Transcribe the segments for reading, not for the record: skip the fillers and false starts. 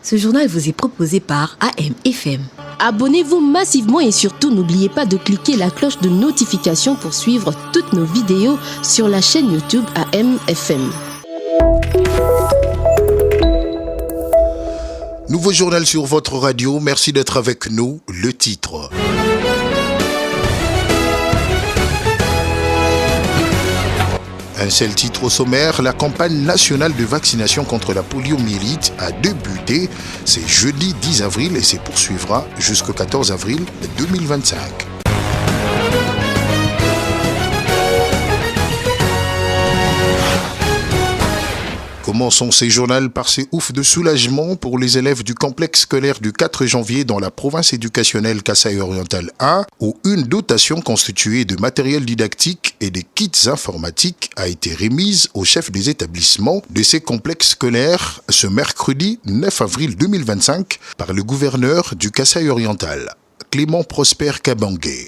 Ce journal vous est proposé par AM/FM. Abonnez-vous massivement et surtout n'oubliez pas de cliquer la cloche de notification pour suivre toutes nos vidéos sur la chaîne YouTube AM/FM. Nouveau journal sur votre radio, merci d'être avec nous. Le titre. Un seul titre au sommaire, la campagne nationale de vaccination contre la poliomyélite a débuté. C'est jeudi 10 avril et se poursuivra jusqu'au 14 avril 2025. Commençons ces journaux par ces oufs de soulagement pour les élèves du complexe scolaire du 4 janvier dans la province éducationnelle Kasaï-Oriental 1, où une dotation constituée de matériel didactique et des kits informatiques a été remise au chef des établissements de ces complexes scolaires ce mercredi 9 avril 2025 par le gouverneur du Kasaï-Oriental, Clément Prosper Kabangué.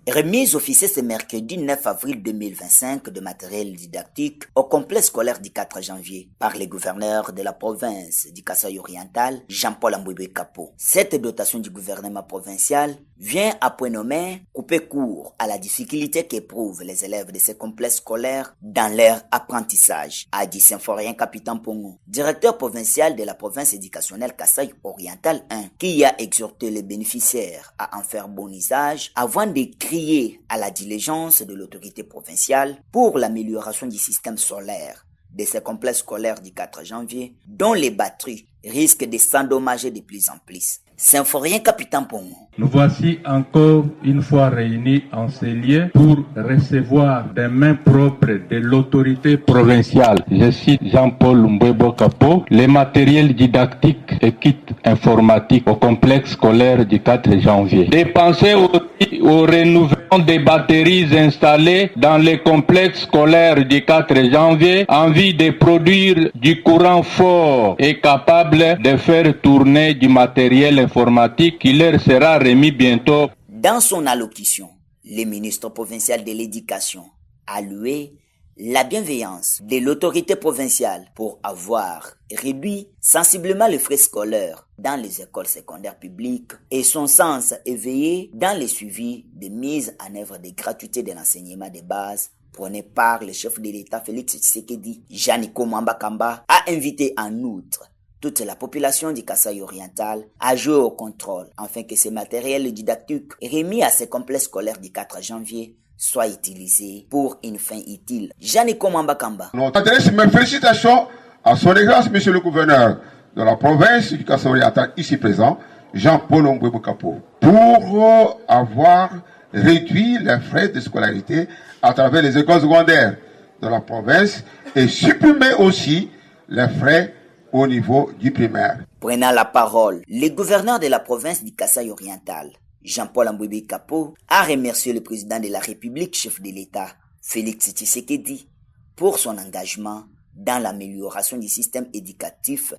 Remise officielle ce mercredi 9 avril 2025 de matériel didactique au complexe scolaire du 4 janvier par le gouverneur de la province du Kasaï-Oriental, Jean-Paul Ambouibé Kapo. Cette dotation du gouvernement provincial vient à point nommé couper court à la difficulté qu'éprouvent les élèves de ces complexes scolaires dans leur apprentissage, a dit Symphorien Capitaine Pongo, directeur provincial de la province éducationnelle Kasaï-Oriental 1, qui a exhorté les bénéficiaires à en faire bon usage avant d'écrire à la diligence de l'autorité provinciale pour l'amélioration du système solaire de ces complexes scolaires du 4 janvier, dont les batteries risquent de s'endommager de plus en plus. Symphorien Capitaine Pongo. Nous voici encore une fois réunis en ces lieux pour recevoir des mains propres de l'autorité provinciale, je cite Jean-Paul Mbwebo Kapo, les matériels didactiques et kits informatiques au complexe scolaire du 4 janvier. Dépenser aussi au renouvellement des batteries installées dans les complexes scolaires du 4 janvier en vue de produire du courant fort et capable de faire tourner du matériel informatique qui leur sera remis bientôt. Dans son allocution, le ministre provincial de l'Éducation a loué la bienveillance de l'autorité provinciale pour avoir réduit sensiblement les frais scolaires dans les écoles secondaires publiques et son sens éveillé dans le suivi de mise en œuvre des gratuités de l'enseignement de base prôné par le chef de l'État Félix Tshisekedi. Janiko Mwamba-Kamba a invité en outre toute la population du Kasaï-Oriental a joué au contrôle afin que ces matériels didactiques remis à ces complexes scolaires du 4 janvier soient utilisés pour une fin utile. Janiko Mwamba-Kamba. Nous adressons mes félicitations à son égard, monsieur le gouverneur de la province du Kasaï-Oriental ici présent, Jean-Paul Mbwebo Kapo, pour avoir réduit les frais de scolarité à travers les écoles secondaires de la province et supprimer aussi les frais au niveau du primaire. Prenant la parole, le gouverneur de la province du Kasaï-Oriental, Jean-Paul Ambouibé Kapo, a remercié le président de la République, chef de l'État, Félix Tshisekedi, pour son engagement dans l'amélioration du système éducatif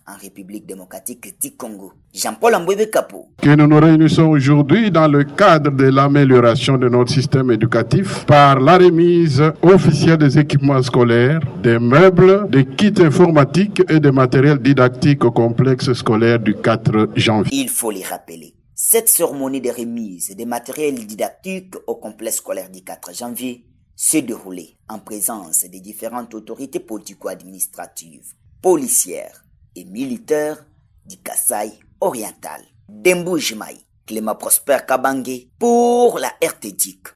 en République démocratique du Congo. Jean-Paul Ambouibé Kapo. Que nous nous réunissons aujourd'hui dans le cadre de l'amélioration de notre système éducatif par la remise officielle des équipements scolaires, des meubles, des kits informatiques et des matériels didactiques au complexe scolaire du 4 janvier. Il faut les rappeler. Cette cérémonie de remise des matériels didactiques au complexe scolaire du 4 janvier s'est déroulée en présence des différentes autorités politico-administratives, policières et militaires du Kasaï-Oriental. Dembou Jimaï, Clément Prosper Kabangué pour la RTDIC.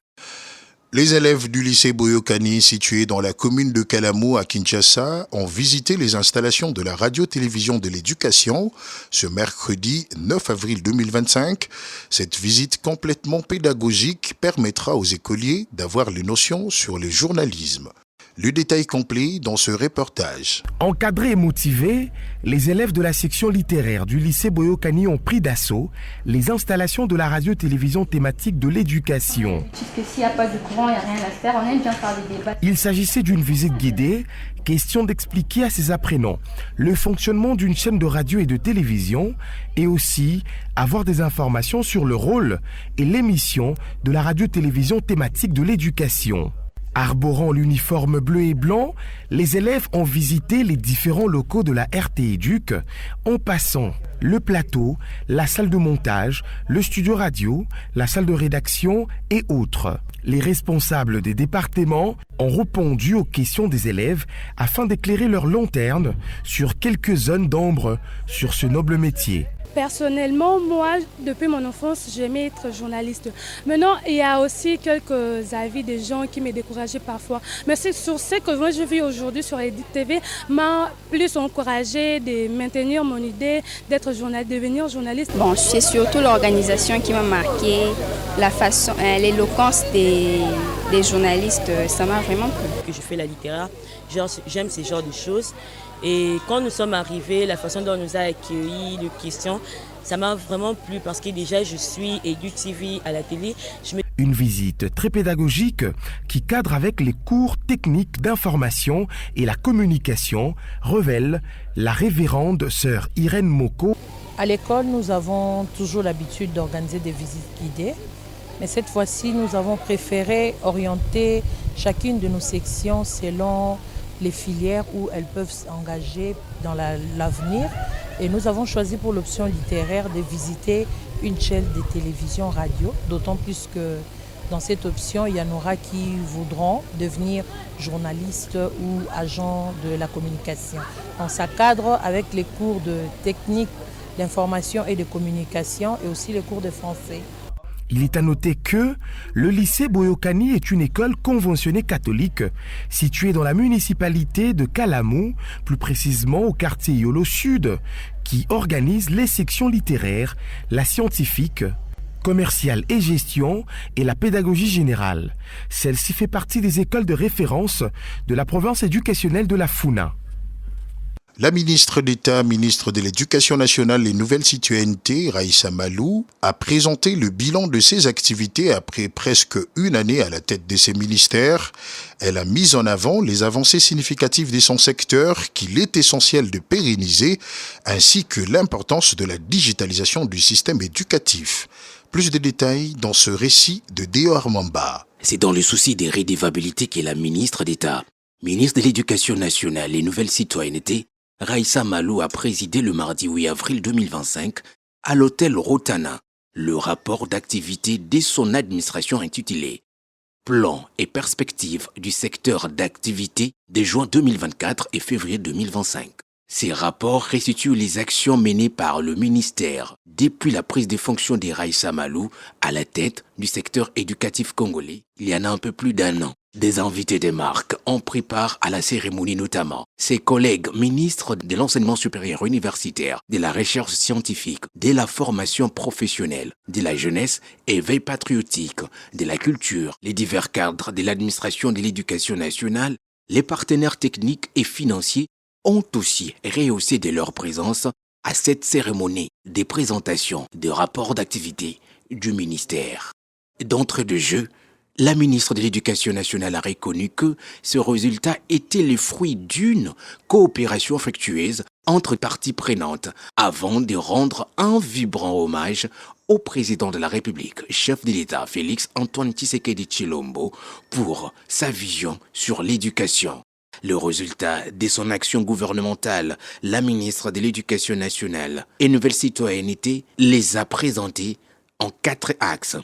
Les élèves du lycée Boyokani, situé dans la commune de Kalamou à Kinshasa, ont visité les installations de la radio-télévision de l'éducation ce mercredi 9 avril 2025. Cette visite complètement pédagogique permettra aux écoliers d'avoir les notions sur le journalisme. Le détail complet dans ce reportage. Encadrés et motivés, les élèves de la section littéraire du lycée Boyokani ont pris d'assaut les installations de la radio-télévision thématique de l'éducation. Puisque s'il n'y a pas de courant, il n'y a rien à faire, on aime bien faire des débats. Il s'agissait d'une visite guidée, question d'expliquer à ces apprenants le fonctionnement d'une chaîne de radio et de télévision et aussi avoir des informations sur le rôle et l'émission de la radio-télévision thématique de l'éducation. Arborant l'uniforme bleu et blanc, les élèves ont visité les différents locaux de la RT Éduc en passant le plateau, la salle de montage, le studio radio, la salle de rédaction et autres. Les responsables des départements ont répondu aux questions des élèves afin d'éclairer leur lanterne sur quelques zones d'ombre sur ce noble métier. Personnellement, moi, depuis mon enfance, j'aimais être journaliste. Maintenant, il y a aussi quelques avis des gens qui m'ont découragé parfois. Mais c'est sur ce que moi je vis aujourd'hui sur Edit TV m'a plus encouragé de maintenir mon idée d'être journaliste, devenir journaliste. Bon, c'est surtout l'organisation qui m'a marqué, la façon, l'éloquence des journalistes, ça m'a vraiment plu. Je fais la littéraire, j'aime ce genre de choses. Et quand nous sommes arrivés, la façon dont on nous a accueillis, les questions, ça m'a vraiment plu parce que déjà je suis Edu TV à la télé. Une visite très pédagogique qui cadre avec les cours techniques d'information et la communication, révèle la révérende sœur Irène Moko. À l'école, nous avons toujours l'habitude d'organiser des visites guidées. Mais cette fois-ci, nous avons préféré orienter chacune de nos sections selon les filières où elles peuvent s'engager dans l'avenir. Et nous avons choisi pour l'option littéraire de visiter une chaîne de télévision radio, d'autant plus que dans cette option, il y en aura qui voudront devenir journalistes ou agents de la communication. Donc ça cadre avec les cours de technique d'information et de communication et aussi les cours de français. Il est à noter que le lycée Boyokani est une école conventionnée catholique située dans la municipalité de Kalamou, plus précisément au quartier Yolo Sud, qui organise les sections littéraires, la scientifique, commerciale et gestion et la pédagogie générale. Celle-ci fait partie des écoles de référence de la province éducationnelle de la Funa. La ministre d'État, ministre de l'Éducation nationale et Nouvelle Citoyenneté, Raissa Malou, a présenté le bilan de ses activités après presque une année à la tête de ses ministères. Elle a mis en avant les avancées significatives de son secteur qu'il est essentiel de pérenniser, ainsi que l'importance de la digitalisation du système éducatif. Plus de détails dans ce récit de Déor Mamba. C'est dans le souci des rédévabilités que la ministre d'État, ministre de l'Éducation nationale et Nouvelle Citoyenneté, Raissa Malou a présidé le mardi 8 avril 2025 à l'hôtel Rotana le rapport d'activité de son administration intitulé Plan et perspectives du secteur d'activité de juin 2024 et février 2025. Ces rapports restituent les actions menées par le ministère depuis la prise de fonctions de Raissa Malou à la tête du secteur éducatif congolais il y en a un peu plus d'un an. Des invités des marques ont pris part à la cérémonie, notamment ses collègues ministres de l'enseignement supérieur universitaire, de la recherche scientifique, de la formation professionnelle, de la jeunesse et veille patriotique, de la culture, les divers cadres de l'administration de l'éducation nationale, les partenaires techniques et financiers ont aussi rehaussé de leur présence à cette cérémonie des présentations de rapports d'activité du ministère. D'entrée de jeu, la ministre de l'Éducation nationale a reconnu que ce résultat était le fruit d'une coopération fructueuse entre parties prenantes avant de rendre un vibrant hommage au président de la République, chef de l'État Félix Antoine Tshisekedi Tshilombo, pour sa vision sur l'éducation. Le résultat de son action gouvernementale, la ministre de l'Éducation nationale et Nouvelle Citoyenneté les a présentés en 4 axes.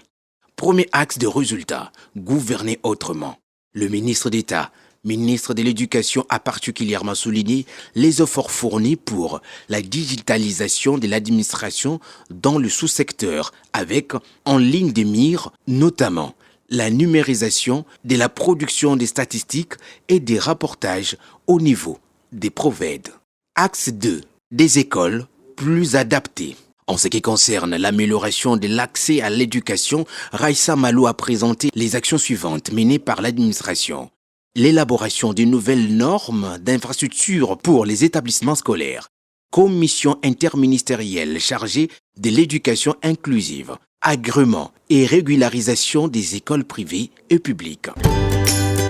Premier axe de résultat, gouverner autrement. Le ministre d'État, ministre de l'Éducation, a particulièrement souligné les efforts fournis pour la digitalisation de l'administration dans le sous-secteur, avec en ligne de mire notamment la numérisation de la production des statistiques et des rapportages au niveau des provèdes. Axe 2, des écoles plus adaptées. En ce qui concerne l'amélioration de l'accès à l'éducation, Raissa Malou a présenté les actions suivantes menées par l'administration. L'élaboration de nouvelles normes d'infrastructure pour les établissements scolaires. Commission interministérielle chargée de l'éducation inclusive. Agrément et régularisation des écoles privées et publiques.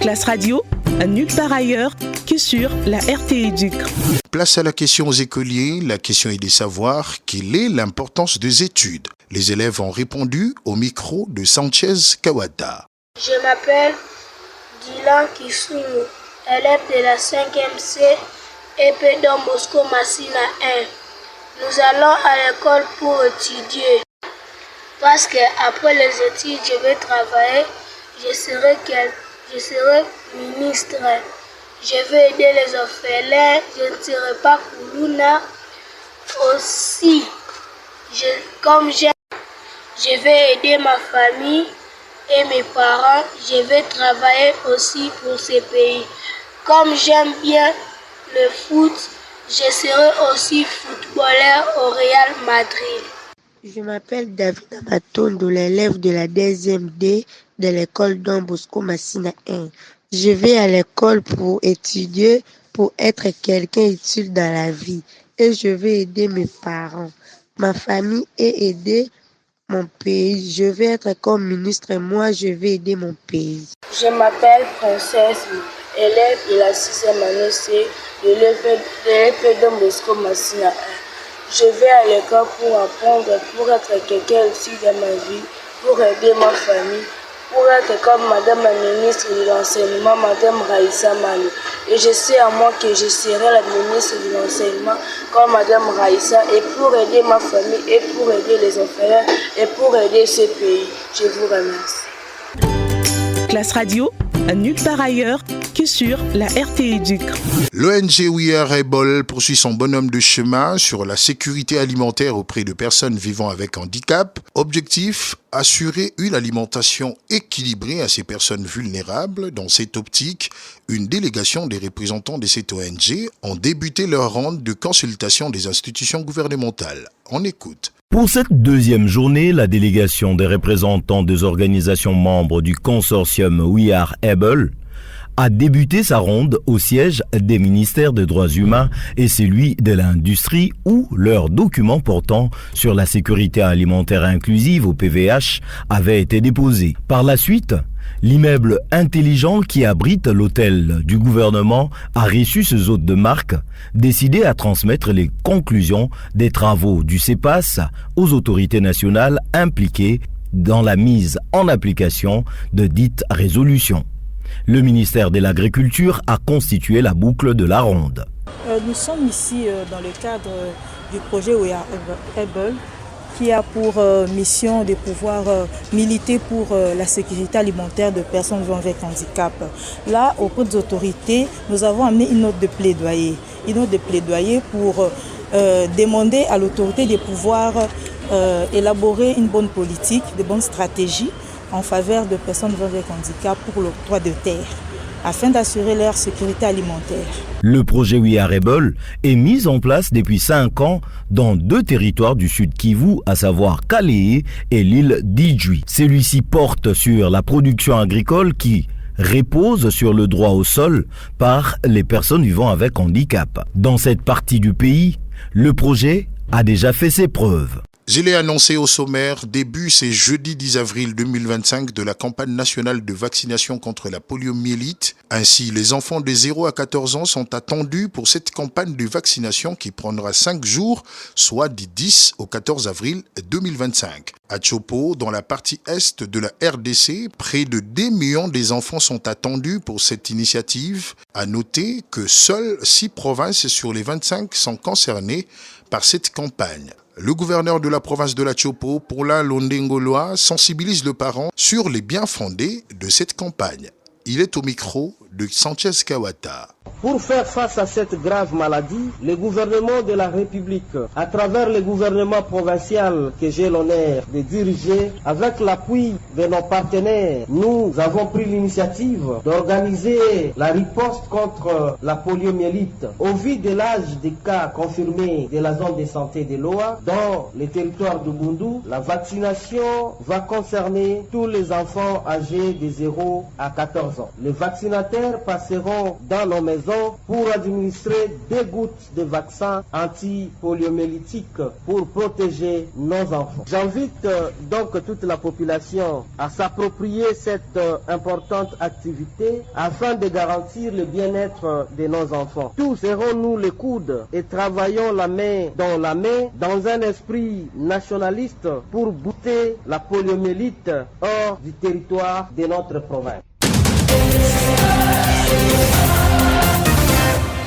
Classe radio, nulle part ailleurs que sur la RT Éduc. Place à la question aux écoliers. La question est de savoir quelle est l'importance des études. Les élèves ont répondu au micro de Sanchez Kawata. Je m'appelle Dylan Kisumu, élève de la 5e C, EP Don Bosco Massina 1. Nous allons à l'école pour étudier. Parce qu'après les études, je vais travailler, je serai ministre. Je vais aider les orphelins, je ne serai pas Koulouna. Aussi, je vais aider ma famille et mes parents, je vais travailler aussi pour ces pays. Comme j'aime bien le foot, je serai aussi footballeur au Real Madrid. Je m'appelle David Amatondo, l'élève de la 2e D de l'école Don Bosco Massina 1. Je vais à l'école pour étudier, pour être quelqu'un utile dans la vie. Et je vais aider mes parents, ma famille et aider mon pays. Je vais être comme ministre et moi, je vais aider mon pays. Je m'appelle Princesse, élève de la 6e année C de l'EP Don Bosco Massina 1. Je vais à l'école pour apprendre, pour être quelqu'un utile dans ma vie, pour aider ma famille, pour être comme Madame la ministre de l'enseignement, Madame Raïssa Malou. Et je sais à moi que je serai la ministre de l'enseignement comme Madame Raïssa, et pour aider ma famille, et pour aider les orphelins, et pour aider ce pays. Je vous remercie. Classe Radio, nulle part ailleurs que sur la RTÉduc. L'ONG We Are Able poursuit son bonhomme de chemin sur la sécurité alimentaire auprès de personnes vivant avec handicap. Objectif, assurer une alimentation équilibrée à ces personnes vulnérables. Dans cette optique, une délégation des représentants de cette ONG ont débuté leur ronde de consultation des institutions gouvernementales. On écoute. Pour cette deuxième journée, la délégation des représentants des organisations membres du consortium We Are Able a débuté sa ronde au siège des ministères des droits humains et celui de l'industrie où leurs documents portant sur la sécurité alimentaire inclusive au PVH avaient été déposés. Par la suite, l'immeuble intelligent qui abrite l'hôtel du gouvernement a reçu ce hôte de marque, décidé à transmettre les conclusions des travaux du CEPAS aux autorités nationales impliquées dans la mise en application de dites résolutions. Le ministère de l'Agriculture a constitué la boucle de la ronde. Nous sommes ici dans le cadre du projet We Are Able, qui a pour mission de pouvoir militer pour la sécurité alimentaire de personnes vivant avec handicap. Là, auprès des autorités, nous avons amené une note de plaidoyer. Une note de plaidoyer pour demander à l'autorité de pouvoir élaborer une bonne politique, de bonnes stratégies en faveur de personnes vivant avec handicap pour l'octroi de terre, afin d'assurer leur sécurité alimentaire. Le projet We Are Able est mis en place depuis 5 ans dans 2 territoires du Sud Kivu, à savoir Kalehe et l'île d'Idjwi. Celui-ci porte sur la production agricole qui repose sur le droit au sol par les personnes vivant avec handicap. Dans cette partie du pays, le projet a déjà fait ses preuves. Je l'ai annoncé au sommaire, début c'est jeudi 10 avril 2025 de la campagne nationale de vaccination contre la poliomyélite. Ainsi, les enfants de 0 à 14 ans sont attendus pour cette campagne de vaccination qui prendra 5 jours, soit du 10 au 14 avril 2025. À Tchopo, dans la partie est de la RDC, près de 2 millions des enfants sont attendus pour cette initiative. À noter que seules 6 provinces sur les 25 sont concernées par cette campagne. Le gouverneur de la province de la Tchopo, Paulin Londengoloa, sensibilise le parent sur les biens fondés de cette campagne. Il est au micro de Sanchez Kawata. Pour faire face à cette grave maladie, le gouvernement de la République, à travers le gouvernement provincial que j'ai l'honneur de diriger, avec l'appui de nos partenaires, nous avons pris l'initiative d'organiser la riposte contre la poliomyélite. Au vu de l'âge des cas confirmés de la zone de santé de Loa, dans le territoire de Bundu, la vaccination va concerner tous les enfants âgés de 0 à 14 ans. Les vaccinateurs passeront dans nos maisons pour administrer 2 gouttes de vaccin anti-poliomyélitique pour protéger nos enfants. J'invite donc toute la population à s'approprier cette importante activité afin de garantir le bien-être de nos enfants. Tous serrons-nous les coudes et travaillons la main dans un esprit nationaliste pour bouter la poliomyélite hors du territoire de notre province.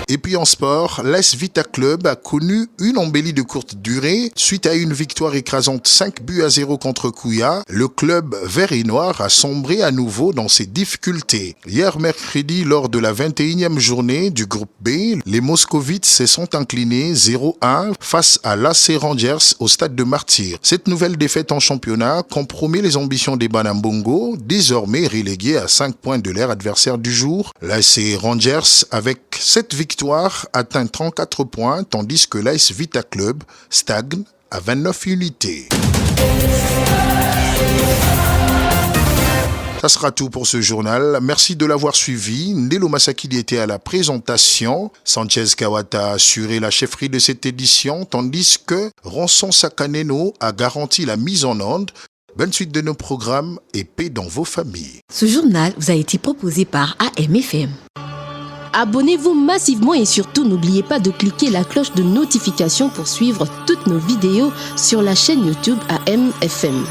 Et puis en sport, l'AS Vita Club a connu une embellie de courte durée. Suite à une victoire écrasante 5-0 contre Kouya, le club vert et noir a sombré à nouveau dans ses difficultés. Hier mercredi, lors de la 21e journée du groupe B, les Moscovites se sont inclinés 0-1 face à l'AC Rangers au stade de Martyr. Cette nouvelle défaite en championnat compromet les ambitions des Banambongo, désormais relégués à 5 points de leur adversaire du jour. L'AC Rangers, avec cette victoire, atteint 34 points, tandis que l'AS Vita Club stagne à 29 unités. Ça sera tout pour ce journal. Merci de l'avoir suivi. Ndelo Masakili était à la présentation. Sanchez Kawata a assuré la chefferie de cette édition, tandis que Ronson Sakaneno a garanti la mise en onde. Bonne suite de nos programmes et paix dans vos familles. Ce journal vous a été proposé par AMFM. Abonnez-vous massivement et surtout n'oubliez pas de cliquer la cloche de notification pour suivre toutes nos vidéos sur la chaîne YouTube AMFM.